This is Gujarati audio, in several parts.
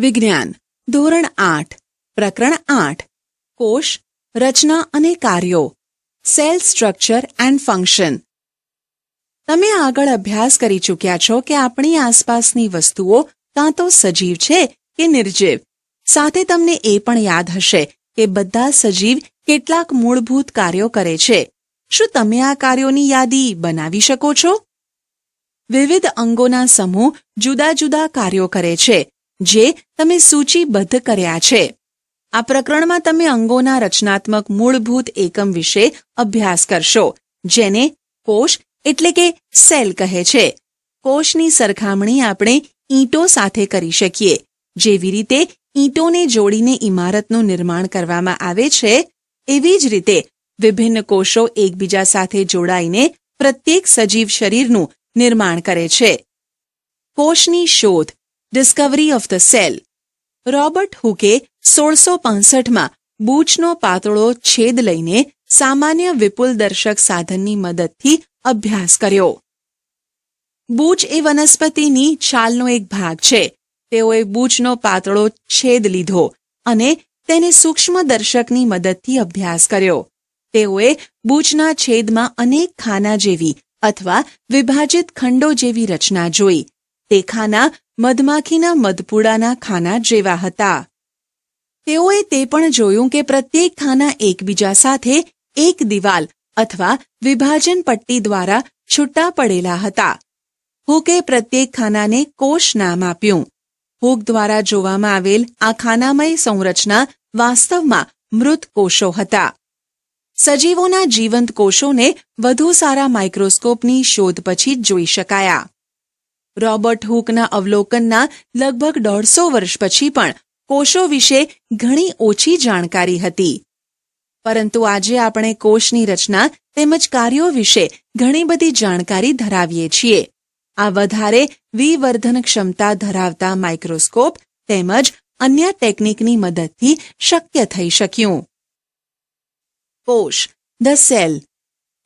વિજ્ઞાન ધોરણ 8 પ્રકરણ 8 કોષ રચના અને કાર્યો સેલ સ્ટ્રક્ચર એન્ડ ફંક્શન. તમે આગળ અભ્યાસ કરી ચૂક્યા છો કે આપણી આસપાસની વસ્તુઓ કાં તો સજીવ છે કે નિર્જીવ. સાથે તમને એ પણ યાદ હશે કે બધા સજીવ કેટલાક મૂળભૂત કાર્યો કરે છે. શું તમે આ કાર્યોની યાદી બનાવી શકો છો? વિવિધ અંગોના સમૂહ જુદા જુદા કાર્યો કરે છે જે તમે સૂચિબદ્ધ કર્યા છે. આ પ્રકરણમાં તમે અંગોના રચનાત્મક મૂળભૂત એકમ વિશે અભ્યાસ કરશો, જેને કોષ એટલે કે સેલ કહે છે. કોષની સરખામણી આપણે ઈંટો સાથે કરી શકીએ. જેવી રીતે ઈંટોને જોડીને ઇમારતનું નિર્માણ કરવામાં આવે છે, એવી જ રીતે વિભિન્ન કોષો એકબીજા સાથે જોડાઈને પ્રત્યેક સજીવ શરીરનું નિર્માણ કરે છે. કોષની શોધ discovery of the cell. Robert હુકે 1665માં બૂચનો પાતળો છેદ લઈને સામાન્ય વિપુલદર્શક સાધનની મદદથી અભ્યાસ કર્યો. બૂચ એ વનસ્પતિની છાલનો એક ભાગ છે. તેઓએ બૂચનો પાતળો છેદ લીધો અને તેને સૂક્ષ્મદર્શકની મદદથી અભ્યાસ કર્યો. તેઓએ બૂચના છેદમાં અનેક ખાના જેવી અથવા વિભાજિત ખંડો જેવી રચના જોઈ. તે ખાના મધમાખીના મધપૂડાના ખાના જેવા હતા. તેઓએ તે પણ જોયું કે પ્રત્યેક ખાના એકબીજા સાથે એક દિવાલ અથવા વિભાજન પટ્ટી દ્વારા છૂટા પડેલા હતા. હુકે પ્રત્યેક ખાનાને કોષ નામ આપ્યું. હુક દ્વારા જોવામાં આવેલ આ ખાનામય સંરચના વાસ્તવમાં મૃત કોષો હતા. સજીવોના જીવંત કોષોને વધુ સારા માઇક્રોસ્કોપની શોધ પછી જ જોઈ શકાયા. રોબર્ટ હુકના અવલોકનના લગભગ 150 વર્ષ પછી પણ કોષો વિશે ઘણી ઓછી જાણકારી હતી. પરંતુ આજે આપણે કોષની રચના તેમજ કાર્યો વિશે ઘણી બધી જાણકારી ધરાવીએ છીએ. આ વધારે વિવર્ધન ક્ષમતા ધરાવતા માઇક્રોસ્કોપ તેમજ અન્ય ટેકનિકની મદદથી શક્ય થઈ શક્યું. કોષ ધ સેલ.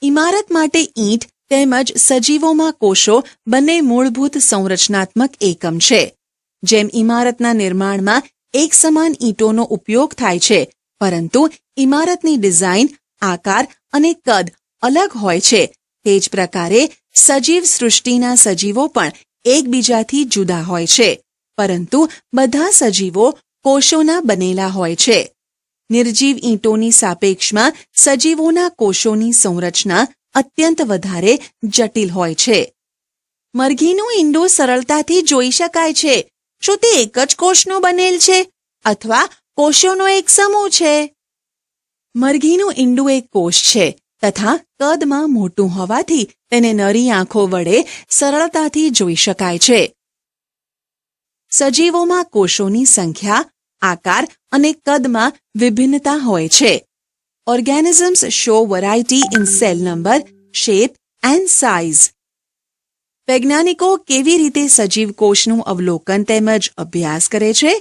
ઇમારત માટે ઈંટ તેમજ સજીવોમાં કોષો બંને મૂળભૂત સંરચનાત્મક એકમ છે. જેમ ઇમારતના નિર્માણમાં એક સમાન ઈંટોનો ઉપયોગ થાય છે, પરંતુ ઇમારતની ડિઝાઇન, આકાર અને કદ અલગ હોય છે, તે જ પ્રકારે સજીવ સૃષ્ટિના સજીવો પણ એકબીજાથી જુદા હોય છે, પરંતુ બધા સજીવો કોષોના બનેલા હોય છે. નિર્જીવ ઈંટોની સાપેક્ષમાં સજીવોના કોષોની સંરચના અત્યંત વધારે જટિલ હોય છે. મરઘીનું ઈંડું સરળતાથી જોઈ શકાય છે. શું તે એક જ કોષનું બનેલ છે અથવા કોષોનો એક સમૂહ છે? મરઘીનું ઈંડું એક કોષ છે તથા કદમાં મોટું હોવાથી તેને નરી આંખો વડે સરળતાથી જોઈ શકાય છે. સજીવોમાં કોષોની સંખ્યા, આકાર અને કદમાં વિભિન્નતા હોય છે. Organisms show variety in cell number, shape and size. વૈજ્ઞાનિકો કેવી રીતે સજીવ કોષનું અવલોકન તેમજ અભ્યાસ કરે છે?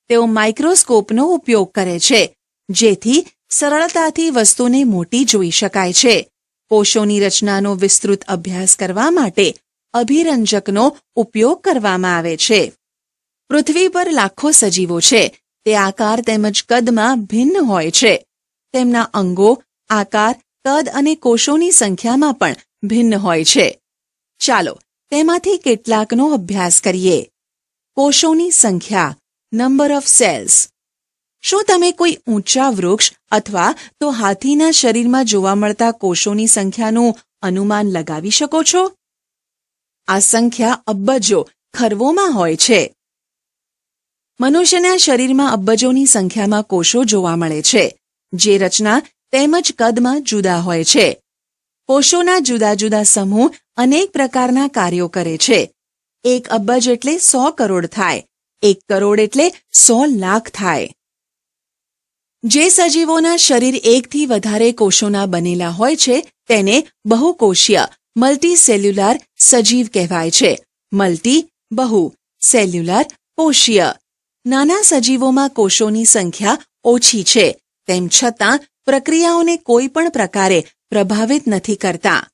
તેઓ માઇક્રોસ્કોપનો ઉપયોગ કરે છે, જેથી સરળતાથી વસ્તુને મોટી જોઈ શકાય છે. કોષોની રચનાનો વિસ્તૃત અભ્યાસ કરવા માટે અભિરંજકનો ઉપયોગ કરવામાં આવે છે. પૃથ્વી પર લાખો સજીવો છે. તે આકાર તેમજ કદમાં ભિન્ન હોય છે. તેમના અંગો, આકાર, કદ અને કોષોની સંખ્યામાં પણ ભિન્ન હોય છે. ચાલો તેમાંથી કેટલાકનો અભ્યાસ કરીએ. કોષોની સંખ્યા, નંબર ઓફ સેલ્સ. શું તમે કોઈ ઊંચા વૃક્ષ અથવા તો હાથીના શરીરમાં જોવા મળતા કોષોની સંખ્યાનું અનુમાન લગાવી શકો છો? આ સંખ્યા અબજો ખરવોમાં હોય છે. મનુષ્યના શરીરમાં અબજોની સંખ્યામાં કોષો જોવા મળે છે, જે રચના તેમજ કદમાં જુદા હોય છે. કોષોના જુદા જુદા સમૂહ અનેક પ્રકારના કાર્યો કરે છે. 1 અબજ એટલે 100 કરોડ થાય. 1 કરોડ એટલે 100 લાખ થાય. જે સજીવોના શરીર એકથી વધારે કોષોના બનેલા હોય છે તેને બહુકોષીય મલ્ટીસેલ્યુલર સજીવ કહેવાય છે. મલ્ટી બહુ, સેલ્યુલર કોષીય. નાના સજીવોમાં કોષોની સંખ્યા ઓછી છે, તેમ છતાં પ્રક્રિયાઓને કોઈ પણ પ્રકારે પ્રભાવિત નથી કરતા.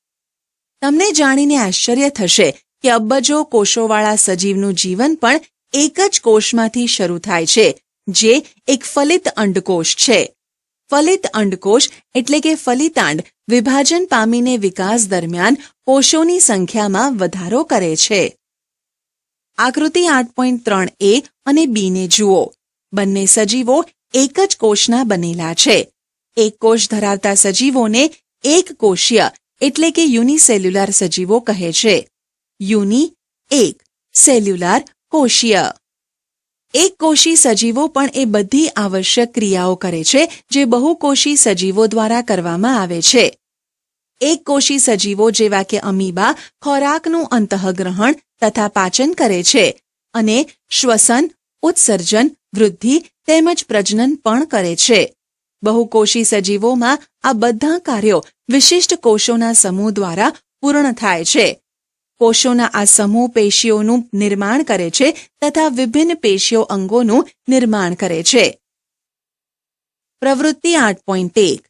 તમને જાણીને આશ્ચર્ય થશે કે અબજો કોષોવાળા સજીવનું જીવન પણ એક જ કોષમાંથી શરૂ થાય છે, જે એક ફલિત અંડકોષ છે. ફલિત અંડકોષ એટલે કે ફલિતાંડ વિભાજન પામીને વિકાસ દરમિયાન કોષોની સંખ્યામાં વધારો કરે છે. આકૃતિ 8.3a અને b ને જુઓ. બંને સજીવો એક જ કોષના બનેલા છે. એક કોષ ધરાવતા સજીવોને એક કોષીય એટલે કે યુનિસેલ્યુલર સજીવો કહે છે. યુનિ એક, સેલ્યુલર કોષીય. એક કોષી સજીવો પણ એ બધી આવશ્યક ક્રિયાઓ કરે છે જે બહુકોષી સજીવો દ્વારા કરવામાં આવે છે. એક કોષી સજીવો જેવા કે અમીબા ખોરાકનું અંતઃગ્રહણ તથા પાચન કરે છે અને શ્વસન, ઉત્સર્જન, વૃદ્ધિ તેમજ પ્રજનન પણ કરે છે. બહુકોષી સજીવોમાં આ બધા કાર્યો વિશિષ્ટ કોષોના સમૂહ દ્વારા પૂર્ણ થાય છે. કોષોના આ સમૂહ પેશીઓનું નિર્માણ કરે છે તથા વિભિન્ન પેશીઓ અંગોનું નિર્માણ કરે છે. પ્રવૃત્તિ 8.1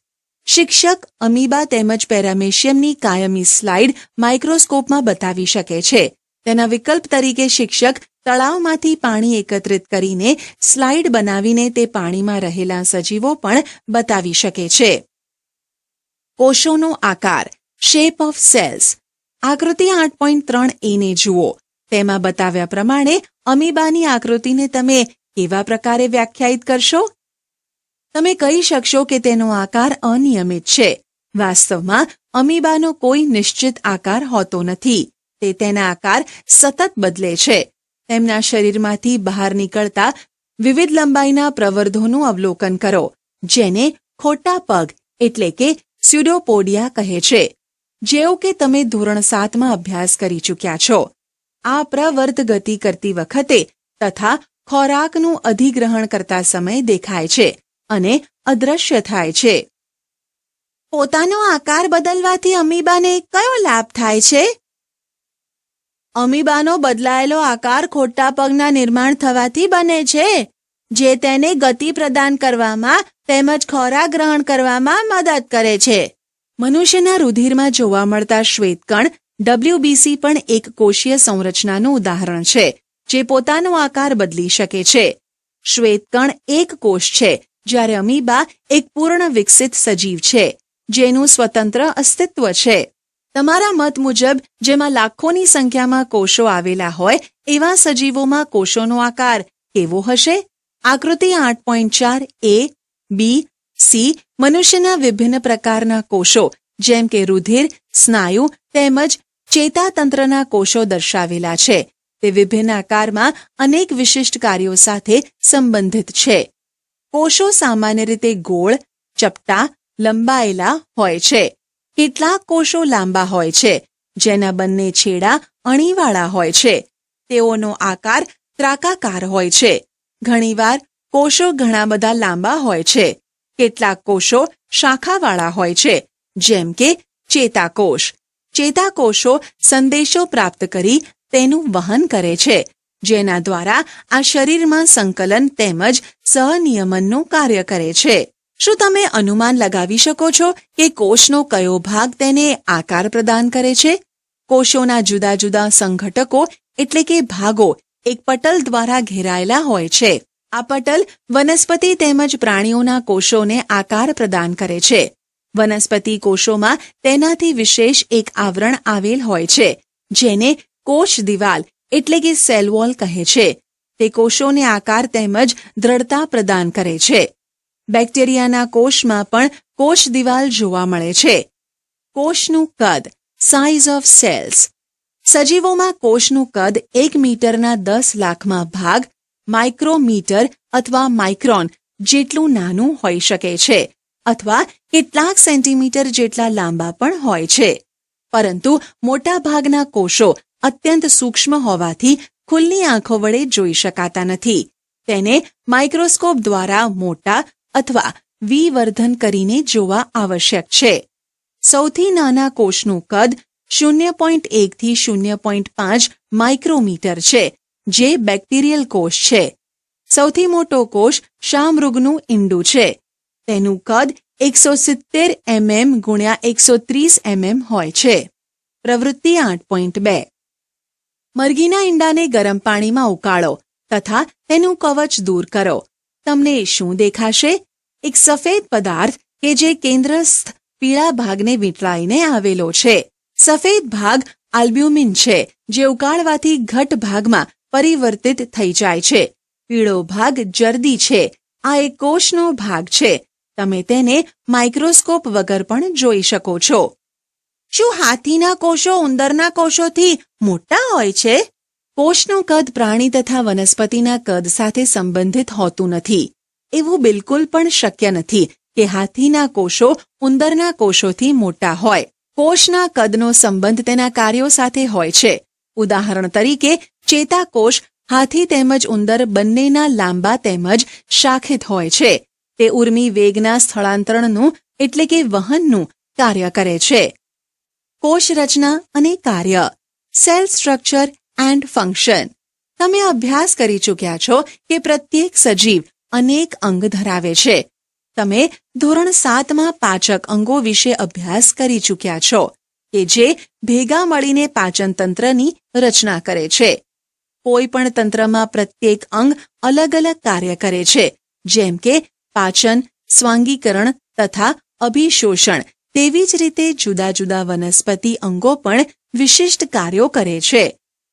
શિક્ષક અમીબા તેમજ પેરામેશિયમની કાયમી સ્લાઇડ માઇક્રોસ્કોપમાં બતાવી શકે છે. તેના વિકલ્પ તરીકે શિક્ષક તળાવમાંથી પાણી એકત્રિત કરીને સ્લાઇડ બનાવીને તે પાણીમાં રહેલા સજીવો પણ બતાવી શકે છે. કોષોનો આકાર, શેપ ઓફ સેલ્સ. આકૃતિ 8.3a ને જુઓ. તેમાં બતાવ્યા પ્રમાણે અમીબાની આકૃતિને તમે કેવા પ્રકારે વ્યાખ્યાયિત કરશો? તમે કહી શકશો કે તેનો આકાર અનિયમિત છે. વાસ્તવમાં અમીબાનો કોઈ નિશ્ચિત આકાર હોતો નથી. તે તેના આકાર સતત બદલે છે. તેમના શરીરમાંથી બહાર નીકળતા વિવિધ લંબાઈના પ્રવર્ધોનું અવલોકન કરો, જેને ખોટા પગ એટલે કે સ્યુડોપોડિયા કહે છે. જેવું કે તમે ધોરણ 7માં અભ્યાસ કરી ચૂક્યા છો. આ પ્રવર્ધ ગતિ કરતી વખતે તથા ખોરાકનું અધિગ્રહણ કરતા સમયે દેખાય છે અને અદૃશ્ય થાય છે. પોતાનો આકાર બદલવાથી અમીબાને કયો લાભ થાય છે? અમીબાનો બદલાયેલો આકાર ખોટા પગના નિર્માણ થવાથી બને છે, જે તેને ગતિ પ્રદાન કરવામાં તેમજ ખોરાક ગ્રહણ કરવામાં મદદ કરે છે. મનુષ્યના રુધિરમાં જોવા મળતા શ્વેતકણ WBC પણ એક કોષીય સંરચનાનું ઉદાહરણ છે, જે પોતાનો આકાર બદલી શકે છે. શ્વેતકણ એક કોષ છે, જ્યારે અમીબા એક પૂર્ણ વિકસિત સજીવ છે, જેનું સ્વતંત્ર અસ્તિત્વ છે. તમારા મત મુજબ જેમાં લાખોની સંખ્યામાં કોષો આવેલા હોય એવા સજીવોમાં કોષોનો આકાર કેવો હશે? આકૃતિ 8.4a, b, c મનુષ્યના વિભિન્ન પ્રકારના કોષો જેમ કે રુધિર, સ્નાયુ તેમજ ચેતાતંત્રના કોષો દર્શાવેલા છે. તે વિભિન્ન આકારમાં અનેક વિશિષ્ટ કાર્યો સાથે સંબંધિત છે. કોષો સામાન્ય રીતે ગોળ, ચપટા, લંબાયેલા હોય છે. કેટલાક કોષો લાંબા હોય છે, જેના બંને છેડા અણીવાળા હોય છે. તેઓનો આકાર ત્રાકાકાર હોય છે. ઘણીવાર કોષો ઘણા બધા લાંબા હોય છે. કેટલાક કોષો શાખાવાળા હોય છે, જેમ કે ચેતાકોષ. ચેતાકોષો સંદેશો પ્રાપ્ત કરી તેનું વહન કરે છે, જેના દ્વારા આ શરીરમાં સંકલન તેમજ સહનિયમનનું કાર્ય કરે છે. શું તમે અનુમાન લગાવી શકો છો કે કોષનો કયો ભાગ તેને આકાર પ્રદાન કરે છે? કોષોના જુદા જુદા સંઘટકો એટલે કે ભાગો એક પટલ દ્વારા ઘેરાયેલા હોય છે. આ પટલ વનસ્પતિ તેમજ પ્રાણીઓના કોષોને આકાર પ્રદાન કરે છે. વનસ્પતિ કોષોમાં તેનાથી વિશેષ એક આવરણ આવેલ હોય છે, જેને કોષ દિવાલ એટલે કે સેલ વોલ કહે છે. તે કોષોને આકાર તેમજ દ્રઢતા પ્રદાન કરે છે. બેક્ટેરિયાના કોષમાં પણ કોષ દિવાલ જોવા મળે છે. કોષનું કદ, સાઇઝ ઓફ સેલ્સ. સજીવોમાં કોષનું કદ 1 મીટરના 10 લાખમાં ભાગ માઇક્રોમીટર અથવા માઇક્રોન જેટલું નાનું હોઈ શકે છે, અથવા કેટલાક સેન્ટીમીટર જેટલા લાંબા પણ હોય છે. પરંતુ મોટા ભાગના કોષો અત્યંત સૂક્ષ્મ હોવાથી ખુલ્લી આંખો વડે જોઈ શકાતા નથી. તેને માઇક્રોસ્કોપ દ્વારા મોટા અથવા વિવર્ધન કરીને જોવા આવશ્યક છે. સૌથી નાના કોષનું કદ 0.1 થી 0.5 માઇક્રોમીટર છે, જે બેક્ટેરિયલ કોષ છે. સૌથી મોટો કોષ શામૃગનું ઈંડું છે. તેનું કદ 170 mm × 130 mm હોય છે. પ્રવૃત્તિ 8.2 મરઘીના ઈંડાને ગરમ પાણીમાં ઉકાળો તથા તેનું કવચ દૂર કરો. તમને શું દેખાશે? એક સફેદ પદાર્થ કે જે કેન્દ્રસ્થ પીળા ભાગને વીંટળાઈને આવેલો છે. સફેદ ભાગ આલ્બ્યુમિન છે, જે ઉકાળવાથી ઘટ ભાગમાં પરિવર્તિત થઈ જાય છે. પીળો ભાગ જરદી છે. આ એક કોષનો ભાગ છે. તમે તેને માઇક્રોસ્કોપ વગર પણ જોઈ શકો છો. શું હાથીના કોષો ઉંદરના કોષોથી મોટા હોય છે? કોષનું કદ પ્રાણી તથા વનસ્પતિના કદ સાથે સંબંધિત હોતું નથી. એવું બિલકુલ પણ શક્ય નથી કે હાથીના કોષો ઉંદરના કોષોથી મોટા હોય. કોષના કદનો સંબંધ તેના કાર્યો સાથે હોય છે. ઉદાહરણ તરીકે ચેતાકોષ હાથી તેમજ ઉંદર બંનેના લાંબા તેમજ શાખિત હોય છે. તે ઉર્મી વેગના સ્થળાંતરણનું એટલે કે વહનનું કાર્ય કરે છે. કોષ રચના અને કાર્ય, સેલ સ્ટ્રક્ચર એન્ડ ફંક્શન. તમે અભ્યાસ કરી ચૂક્યા છો કે પ્રત્યેક સજીવ અનેક અંગ ધરાવે છે. તમે ધોરણ 7માં પાચક અંગો વિશે અભ્યાસ કરી ચૂક્યા છો કે જે ભેગા મળીને પાચન તંત્રની રચના કરે છે. કોઈ પણ તંત્રમાં પ્રત્યેક અંગ અલગ અલગ કાર્ય કરે છે, જેમ કે પાચન, સ્વાંગીકરણ તથા અભિશોષણ. તેવી જ રીતે જુદા જુદા વનસ્પતિ અંગો પણ વિશિષ્ટ કાર્યો કરે છે.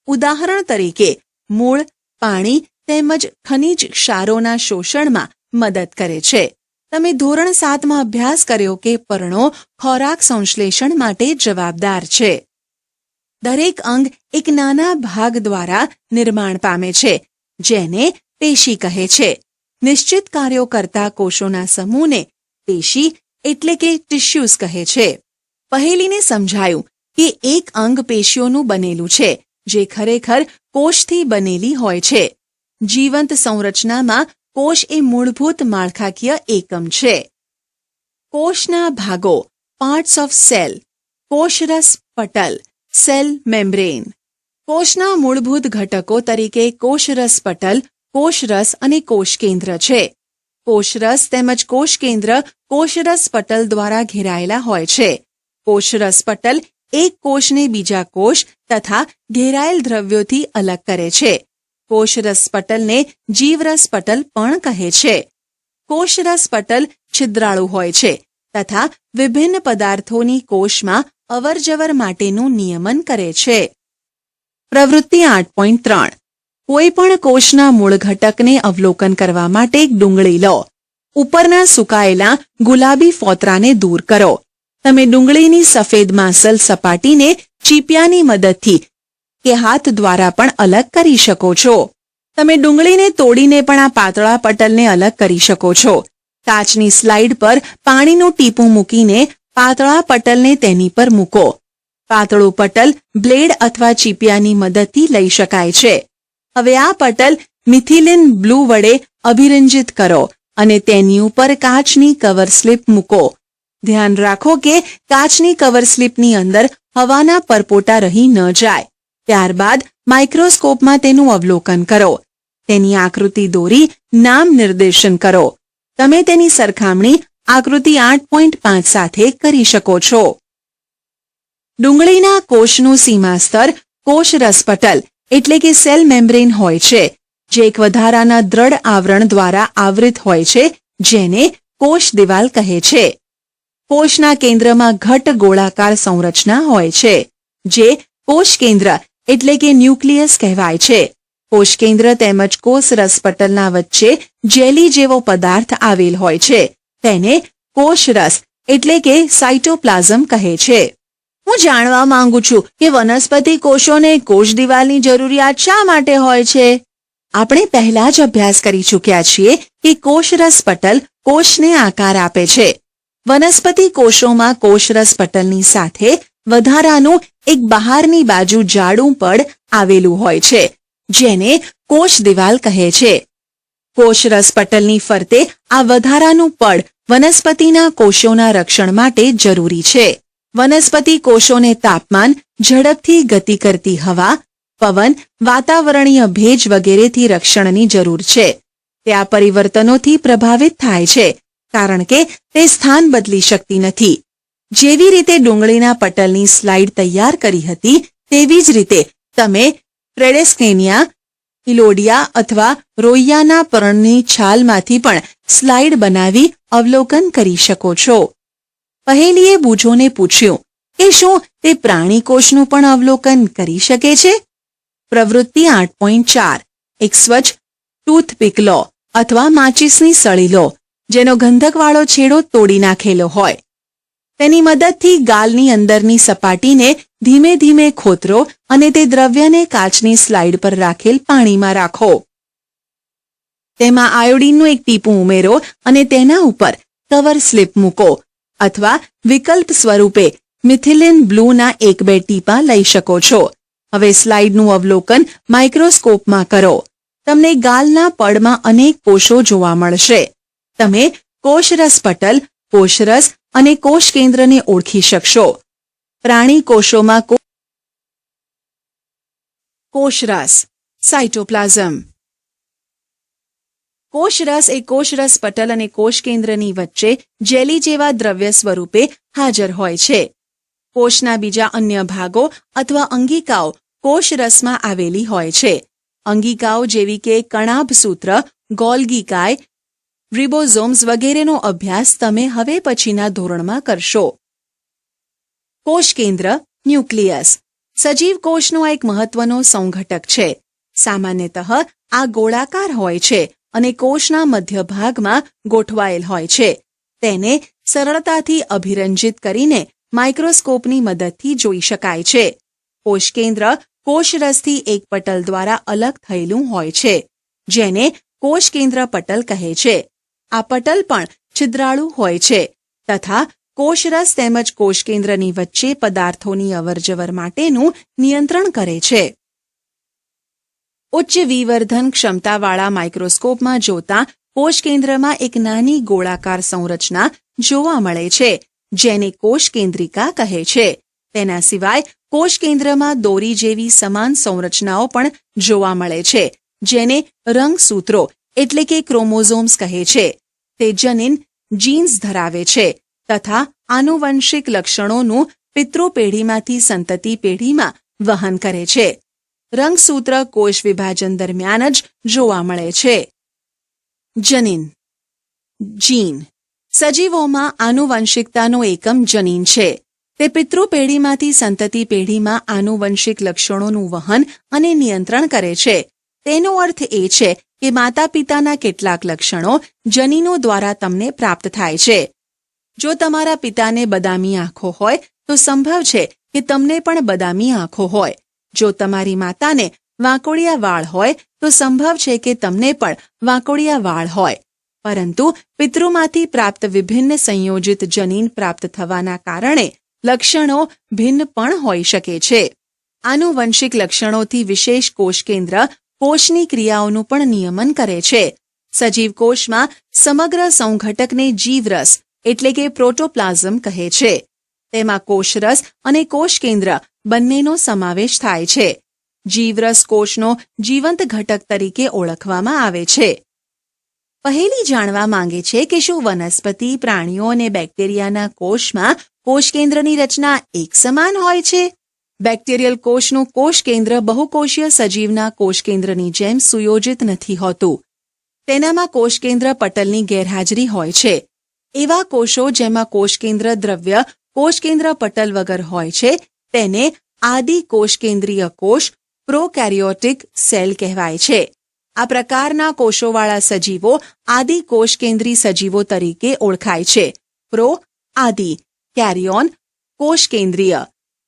ઉદાહરણ તરીકે મૂળ, પાણી તેમજ ખનિજ ક્ષારોના શોષણમાં મદદ કરે છે. તમે ધોરણ 7માં અભ્યાસ કર્યો કે પર્ણો ખોરાક સંશ્લેષણ માટે જવાબદાર છે. દરેક અંગ એક નાના ભાગ દ્વારા નિર્માણ પામે છે, જેને પેશી કહે છે. નિશ્ચિત કાર્યો કરતા કોષોના સમૂહને પેશી એટલે કે ટિશ્યુઝ કહે છે. પહેલીને સમજાયું કે એક અંગ પેશીઓનું બનેલું છે, જે ખરેખર કોષથી બનેલી હોય છે. જીવંત સંરચનામાં કોષ એ મૂળભૂત માળખાકીય એકમ છે. કોષના ભાગો, પાર્ટ્સ ઓફ સેલ. કોષરસ પટલ, સેલ મેમ્બ્રેન. કોષના મૂળભૂત ઘટકો તરીકે કોષરસ પટલ, કોષરસ અને કોષકેન્દ્ર છે. કોષરસ તેમજ કોષકેન્દ્ર કોષરસ પટલ દ્વારા ઘેરાયેલા હોય છે. કોષરસ પટલ એક કોષને બીજા કોષ તથા ઘેરાયેલ દ્રવ્યોથી અલગ કરે છે. કોષરસ પટલને જીવરસ પટલ પણ કહે છે. કોષરસ પટલ છિદ્રાળુ હોય છે તથા વિભિન્ન પદાર્થોની કોષમાં અવરજવર માટેનું નિયમન કરે છે. પ્રવૃત્તિ 8.3. કોઈ પણ કોષના મૂળ ઘટકને અવલોકન કરવા માટે એક ડુંગળી લો. ઉપરના સુકાયેલા ગુલાબી ફોતરાને દૂર કરો. તમે ડુંગળીની સફેદ માંસલ સપાટીને ચીપિયાની મદદથી કે હાથ દ્વારા પણ અલગ કરી શકો છો. તમે ડુંગળીને તોડીને પણ આ પાતળા પટલને અલગ કરી શકો છો. કાચની સ્લાઇડ પર પાણીનું ટીપું મૂકીને પાતળા પટલને તેની પર મૂકો. પાતળું પટલ બ્લેડ અથવા ચીપિયાની મદદથી લઈ શકાય છે. હવે આ પટલ મિથિલિન બ્લુ વડે અભિરંજિત કરો અને તેની ઉપર કાચની કવર સ્લિપ મૂકો. ધ્યાન રાખો કે કાચની કવર સ્લિપની અંદર હવાના પરપોટા રહી ન જાય. ત્યારબાદ માઇક્રોસ્કોપમાં તેનું અવલોકન કરો. તેની આકૃતિ દોરી નામ નિર્દેશન કરો. તમે તેની સરખામણી આકૃતિ 8.5 સાથે કરી શકો છો. ડુંગળીના કોષનું સીમા સ્તર કોષરસ પટલ એટલે કે સેલ મેમ્બ્રેન હોય છે, જે એક વધારાના દ્રઢ આવરણ દ્વારા આવૃત હોય છે, જેને કોષ દિવાલ કહે છે. કોષના કેન્દ્રમાં ઘટ ગોળાકાર સંરચના હોય છે, જે કોષ કેન્દ્ર એટલે કે ન્યુક્લિયસ કહેવાય છે. કોષ કેન્દ્ર તેમજ કોષરસ પટલના વચ્ચે જેલી જેવો પદાર્થ આવેલ હોય છે, તેને કોષરસ એટલે કે સાયટોપ્લાઝમ કહે છે. હું જાણવા માંગુ છું કે વનસ્પતિ કોષોને કોષ દિવાલની જરૂરિયાત શા માટે હોય છે? આપણે પહેલા જ અભ્યાસ કરી ચૂક્યા છીએ કે કોષરસ પટલ કોષને આકાર આપે છે. વનસ્પતિ કોષોમાં કોષરસ પટલની સાથે વધારાનું એક બહારની બાજુ જાડું પડ આવેલું હોય છે, જેને કોષ દિવાલ કહે છે. કોષરસ પટલની ફરતે આ વધારાનું પડ વનસ્પતિના કોષોના રક્ષણ માટે જરૂરી છે. વનસ્પતિ કોષોને તાપમાન, ઝડપથી ગતિ કરતી હવા, પવન, વાતાવરણીય ભેજ વગેરેથી રક્ષણની જરૂર છે. તે આ પરિવર્તનોથી પ્રભાવિત થાય છે, કારણ કે તે સ્થાન બદલી શકતી નથી. જેવી રીતે ડુંગળીના પટલની સ્લાઇડ તૈયાર કરી હતી, તેવી જ રીતે તમે ટ્રેડેસ્કેનિયા, ઇલોડિયા અથવા રોઈયાના પર્ણની છાલમાંથી પણ સ્લાઇડ બનાવી અવલોકન કરી શકો છો. પહેલીએ બુજોને પૂછ્યું કે શું તે પ્રાણીકોષનું પણ અવલોકન કરી શકે છે? પ્રવૃત્તિ 8.4 એક સ્વચ્છ ટૂથપીક લો અથવા માચીસની સળી લો જેનો ગંધકવાળો છેડો તોડી નાખેલો હોય. તેની મદદથી ગાલની અંદરની સપાટીને ધીમે ધીમે ખોતરો અને તે દ્રવ્યને કાચની સ્લાઇડ પર રાખેલ પાણીમાં રાખો. તેમાં આયોડીનનું એક ટીપું ઉમેરો અને તેના ઉપર કવર સ્લિપ મૂકો અથવા વિકલ્પ સ્વરૂપે મિથિલિન બ્લૂના 1-2 ટીપાં લઈ શકો છો. હવે સ્લાઇડનું અવલોકન માઇક્રોસ્કોપમાં કરો. તમને ગાલના પડમાં અનેક કોષો જોવા મળશે. તમે કોષરસ પટલ, કોષરસ અને કોષ કેન્દ્રને ઓળખી શકશો. પ્રાણી કોષોમાં કોષરસ સાયટોપ્લાઝમ. કોષરસ એ કોષરસ પટલ અને કોષ કેન્દ્રની વચ્ચે જેલી જેવા દ્રવ્ય સ્વરૂપે હાજર હોય છે. કોષના બીજા અન્ય ભાગો અથવા અંગિકાઓ કોષરસમાં આવેલી હોય છે. અંગિકાઓ જેવી કે કણાભસૂત્ર, ગોલ્ગી કાય, રિબોઝોમ્સ વગેરેનો અભ્યાસ તમે હવે પછીના ધોરણમાં કરશો. કોષ કેન્દ્ર ન્યુક્લિયસ સજીવ કોષનો એક મહત્વનો સંઘટક છે. સામાન્યતઃ આ ગોળાકાર હોય છે અને કોષના મધ્ય ભાગમાં ગોઠવાયેલ હોય છે. તેને સરળતાથી અભિરંજિત કરીને માઇક્રોસ્કોપની મદદથી જોઈ શકાય છે. કોષ કેન્દ્ર કોષરસથી એક પટલ દ્વારા અલગ થયેલું હોય છે જેને કોષ કેન્દ્ર પટલ કહે છે. આ પટલ પણ છિદ્રાળુ હોય છે તથા કોષરસ તેમજ કોષ કેન્દ્રની વચ્ચે પદાર્થોની અવરજવર માટેનું નિયંત્રણ કરે છે. ઉચ્ચ વિવર્ધન ક્ષમતાવાળા માઇક્રોસ્કોપમાં જોતા કોષ કેન્દ્રમાં એક નાની ગોળાકાર સંરચના જોવા મળે છે જેને કોષ કેન્દ્રિકા કહે છે. તેના સિવાય કોષ કેન્દ્રમાં દોરી જેવી સમાન સંરચનાઓ પણ જોવા મળે છે જેને રંગસૂત્રો એટલે કે ક્રોમોઝોમ્સ કહે છે. તે જનીન જીન્સ ધરાવે છે તથા આનુવંશિક લક્ષણોનું પિતૃ પેઢીમાંથી સંતતિ પેઢીમાં વહન કરે છે. રંગસૂત્ર કોષ વિભાજન દરમિયાન જ જોવા મળે છે. જનીન જીન સજીવોમાં આનુવંશિકતાનો એકમ જનીન છે. તે પિતૃ પેઢીમાંથી સંતતિ પેઢીમાં આનુવંશિક લક્ષણોનું વહન અને નિયંત્રણ કરે છે. તેનો અર્થ એ છે કે માતા પિતાના કેટલાક લક્ષણો જનીનો દ્વારા તમને પ્રાપ્ત થાય છે. જો તમારા પિતાને બદામી આંખો હોય તો સંભવ છે કે તમને પણ બદામી આંખો હોય. જો તમારી માતાને વાંકોડિયા વાળ હોય તો સંભવ છે કે તમને પણ વાંકોડિયા વાળ હોય. પરંતુ પિતૃમાંથી પ્રાપ્ત વિભિન્ન સંયોજિત જનીન પ્રાપ્ત થવાના કારણે લક્ષણો ભિન્ન પણ હોઈ શકે છે. આનુવંશિક લક્ષણોથી વિશેષ કોષ કેન્દ્ર કોષની ક્રિયાઓનું પણ નિયમન કરે છે. સજીવ કોષમાં સમગ્ર સંઘટકને જીવરસ એટલે કે પ્રોટોપ્લાઝમ કહે છે. તેમાં કોષરસ અને કોષ કેન્દ્ર બંનેનો સમાવેશ થાય છે. જીવરસ કોષનો જીવંત ઘટક તરીકે ઓળખવામાં આવે છે. પહેલી જાણવા માંગે છે કે શું વનસ્પતિ, પ્રાણીઓ અને બેક્ટેરિયાના કોષમાં કોષ કેન્દ્રની રચના એક સમાન હોય છે? બેક્ટેરિયલ કોષનું કોષ કેન્દ્ર બહુકોષીય સજીવના કોષ કેન્દ્રની જેમ સુયોજિત નથી હોતું. તેનામાં કોષ કેન્દ્ર પટલની ગેરહાજરી હોય છે. એવા કોષો જેમાં કોષ કેન્દ્ર દ્રવ્ય કોષ કેન્દ્ર પટલ વગર હોય છે તેને આદિ કોષ કેન્દ્રીય કોષ પ્રોકેરિયોટિક સેલ કહેવાય છે. આ પ્રકારના કોષોવાળા સજીવો આદિ કોષ કેન્દ્રી સજીવો તરીકે ઓળખાય છે. પ્રો આદિ, કેરિયોન કોષ કેન્દ્રીય.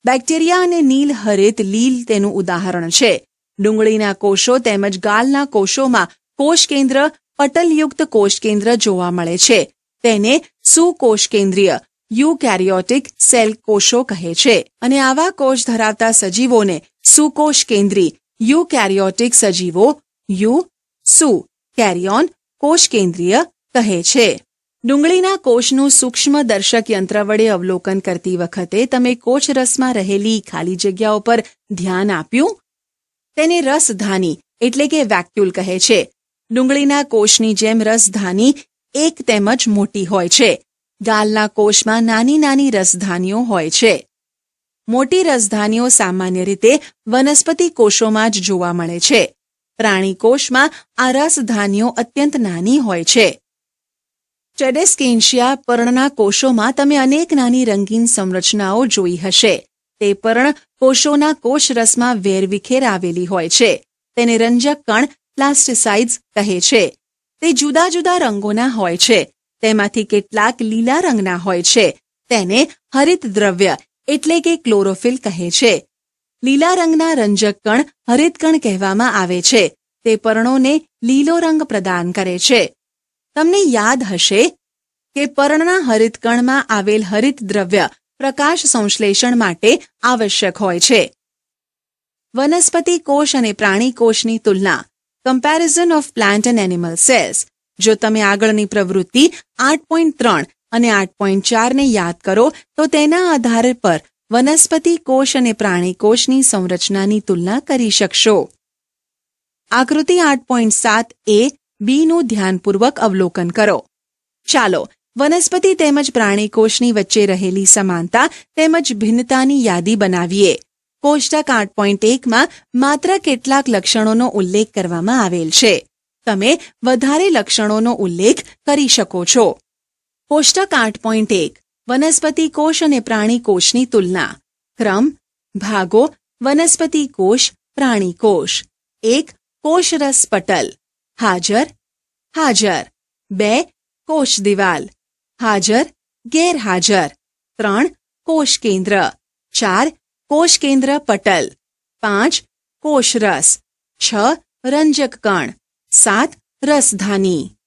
બેક્ટેરિયા અને નીલ હરિત લીલ તેનું ઉદાહરણ છે. ડુંગળીના કોષો તેમજ ગાલના કોષોમાં કોષ કેન્દ્ર પટલયુક્ત કોષ કેન્દ્ર જોવા મળે છે. તેને સુકોષ કેન્દ્રીય યુકેરિયોટિક સેલ કોષો કહે છે અને આવા કોષ ધરાવતા સજીવોને સુકોષ કેન્દ્રી યુકેરિયોટિક સજીવો સુ કેરિયોન કોષ કેન્દ્રીય કહે છે. ડુંગળીના કોષનું સૂક્ષ્મ દર્શક યંત્ર વડે અવલોકન કરતી વખતે તમે કોષરસમાં રહેલી ખાલી જગ્યાઓ પર ધ્યાન આપ્યું? તેને રસધાની એટલે કે વેક્યુલ કહે છે. ડુંગળીના કોષની જેમ રસધાની એક તેમજ મોટી હોય છે. ગાલના કોષમાં નાની નાની રસધાનીઓ હોય છે. મોટી રસધાનીઓ સામાન્ય રીતે વનસ્પતિ કોષોમાં જ જોવા મળે છે. પ્રાણી કોષમાં આ રસધાનીઓ અત્યંત નાની હોય છે. ટેડેસ્કેન્શિયા પર્ણના કોષોમાં તમે અનેક નાની રંગીન સંરચનાઓ જોઈ હશે. તે પર્ણ કોષોના કોષરસમાં વેરવિખેર આવેલી હોય છે. તેને રંજક કણ પ્લાસ્ટિસાઇડ્સ કહે છે. તે જુદા જુદા રંગોના હોય છે. તેમાંથી કેટલાક લીલા રંગના હોય છે. તેને હરિત દ્રવ્ય એટલે કે ક્લોરોફિલ કહે છે. લીલા રંગના રંજક કણ હરિતકણ કહેવામાં આવે છે. તે પર્ણોને લીલો રંગ પ્રદાન કરે છે. તમને યાદ હશે કે પર્ણના હરિતકણમાં આવેલ હરિત દ્રવ્ય પ્રકાશ સંશ્લેષણ માટે આવશ્યક હોય છે. વનસ્પતિ કોષ અને પ્રાણી કોષની તુલના. Comparison of plant and animal cells. જો તમે આગળની પ્રવૃત્તિ 8.3 અને 8.4 ને યાદ કરો તો તેના આધાર પર વનસ્પતિ કોષ અને પ્રાણી કોષની સંરચનાની તુલના કરી શકશો. આકૃતિ 8.7 એ બીનું ધ્યાનપૂર્વક અવલોકન કરો. ચાલો વનસ્પતિ તેમજ પ્રાણી કોષની વચ્ચે રહેલી સમાનતા તેમજ ભિન્નતાની યાદી બનાવીએ. કોષ્ટક 8.1માં માત્ર કેટલાક લક્ષણોનો ઉલ્લેખ કરવામાં આવેલ છે. તમે વધારે લક્ષણોનો ઉલ્લેખ કરી શકો છો. કોષ્ટક 8.1 વનસ્પતિ કોષ અને પ્રાણી કોષની તુલના. ક્રમ, ભાગો, વનસ્પતિ કોષ, પ્રાણી કોષ. 1. કોષરસ પટલ. હાજર, હાજર. 2. કોષ દિવાલ. હાજર, ગેરહાજર. 3. કોષ કેન્દ્ર. 4. કોષ કેન્દ્ર પટલ. 5. કોષરસ. 6. રંજક કણ. 7. રસધાની.